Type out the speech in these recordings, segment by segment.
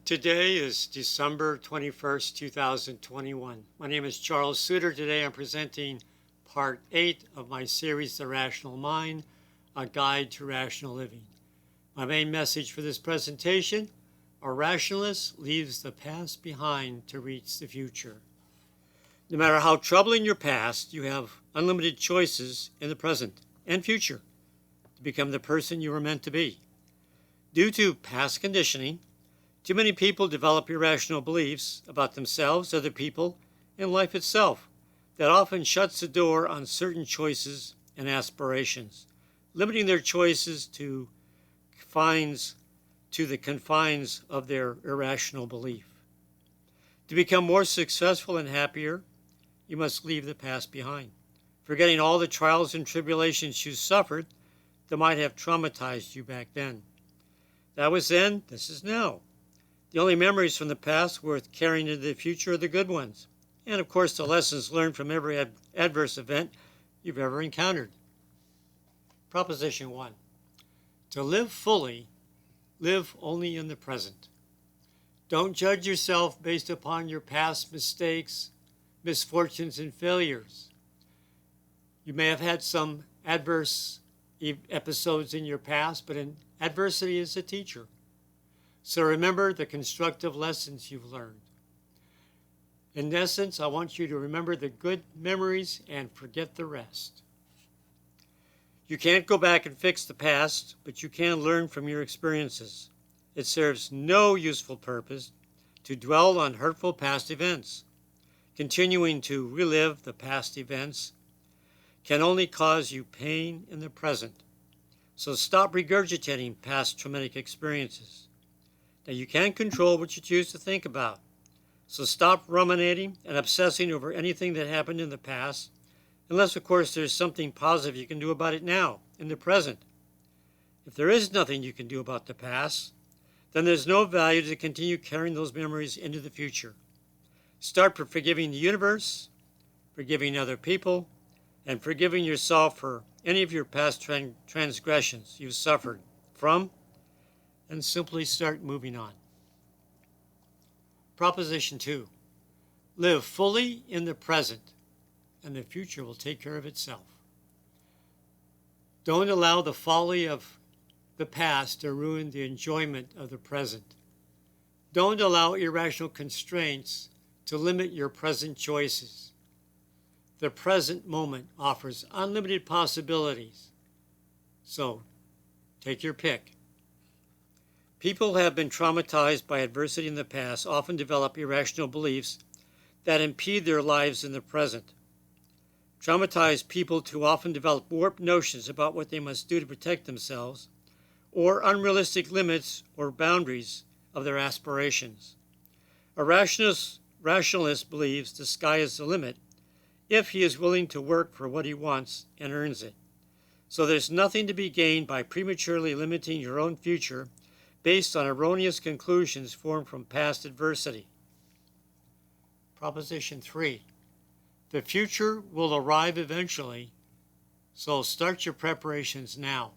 Today is December 21st, 2021. My name is Charles Suter. Today I'm presenting part 8 of my series, The Rational Mind, A Guide to Rational Living. My main message for this presentation: a rationalist leaves the past behind to reach the future. No matter how troubling your past, you have unlimited choices in the present and future to become the person you were meant to be. Due to past conditioning, too many people develop irrational beliefs about themselves, other people, and life itself that often shuts the door on certain choices and aspirations, limiting their choices to the confines of their irrational belief. To become more successful and happier, you must leave the past behind, forgetting all the trials and tribulations you suffered that might have traumatized you back then. That was then, this is now. The only memories from the past worth carrying into the future are the good ones, and of course the lessons learned from every adverse event you've ever encountered. Proposition 1. To live fully, live only in the present. Don't judge yourself based upon your past mistakes, misfortunes, and failures. You may have had some adverse episodes in your past, but adversity is a teacher. So remember the constructive lessons you've learned. In essence, I want you to remember the good memories and forget the rest. You can't go back and fix the past, but you can learn from your experiences. It serves no useful purpose to dwell on hurtful past events. Continuing to relive the past events can only cause you pain in the present. So stop regurgitating past traumatic experiences. Now, you can't control what you choose to think about. So stop ruminating and obsessing over anything that happened in the past, unless, of course, there's something positive you can do about it now, in the present. If there is nothing you can do about the past, then there's no value to continue carrying those memories into the future. Start forgiving the universe, forgiving other people, and forgiving yourself for any of your past transgressions you've suffered from, and simply start moving on. Proposition 2. Live fully in the present, and the future will take care of itself. Don't allow the folly of the past to ruin the enjoyment of the present. Don't allow irrational constraints to limit your present choices. The present moment offers unlimited possibilities, so take your pick. People who have been traumatized by adversity in the past often develop irrational beliefs that impede their lives in the present. Traumatized people too often develop warped notions about what they must do to protect themselves, or unrealistic limits or boundaries of their aspirations. A rationalist believes the sky is the limit if he is willing to work for what he wants and earns it. So there's nothing to be gained by prematurely limiting your own future based on erroneous conclusions formed from past adversity. Proposition 3. The future will arrive eventually, so start your preparations now.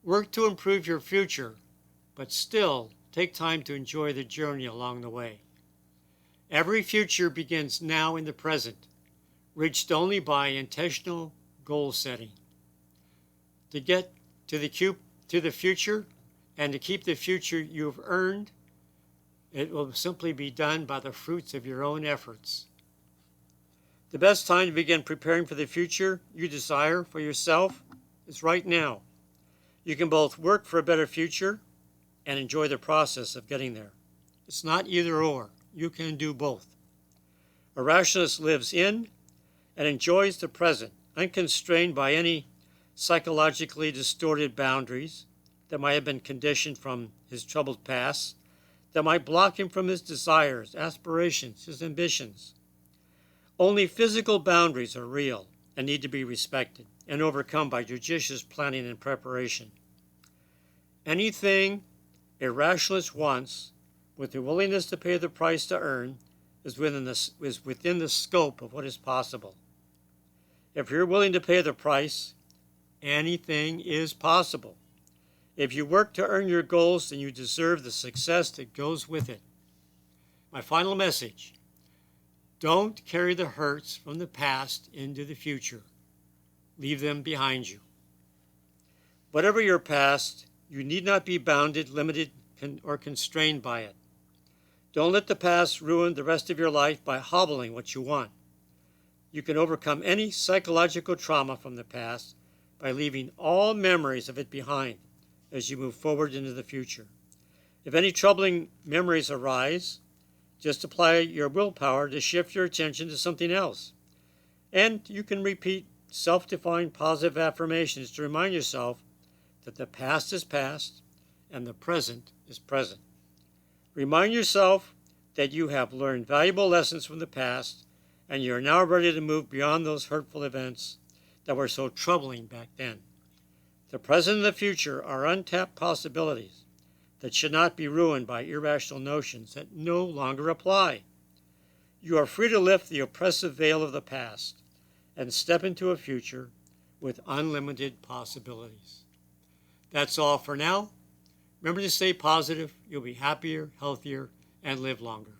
Work to improve your future, but still take time to enjoy the journey along the way. Every future begins now in the present, reached only by intentional goal setting. To get to the future, and to keep the future you've earned, it will simply be done by the fruits of your own efforts. The best time to begin preparing for the future you desire for yourself is right now. You can both work for a better future and enjoy the process of getting there. It's not either or. You can do both. A rationalist lives in and enjoys the present, unconstrained by any psychologically distorted boundaries that might have been conditioned from his troubled past, that might block him from his desires, aspirations, his ambitions. Only physical boundaries are real and need to be respected and overcome by judicious planning and preparation. Anything a rationalist wants, with the willingness to pay the price to earn, is within the scope of what is possible. If you're willing to pay the price, anything is possible. If you work to earn your goals, then you deserve the success that goes with it. My final message: don't carry the hurts from the past into the future. Leave them behind you. Whatever your past, you need not be bounded, limited, or constrained by it. Don't let the past ruin the rest of your life by hobbling what you want. You can overcome any psychological trauma from the past by leaving all memories of it behind as you move forward into the future. If any troubling memories arise, just apply your willpower to shift your attention to something else. And you can repeat self-defined positive affirmations to remind yourself that the past is past and the present is present. Remind yourself that you have learned valuable lessons from the past and you are now ready to move beyond those hurtful events that were so troubling back then. The present and the future are untapped possibilities that should not be ruined by irrational notions that no longer apply. You are free to lift the oppressive veil of the past and step into a future with unlimited possibilities. That's all for now. Remember to stay positive. You'll be happier, healthier, and live longer.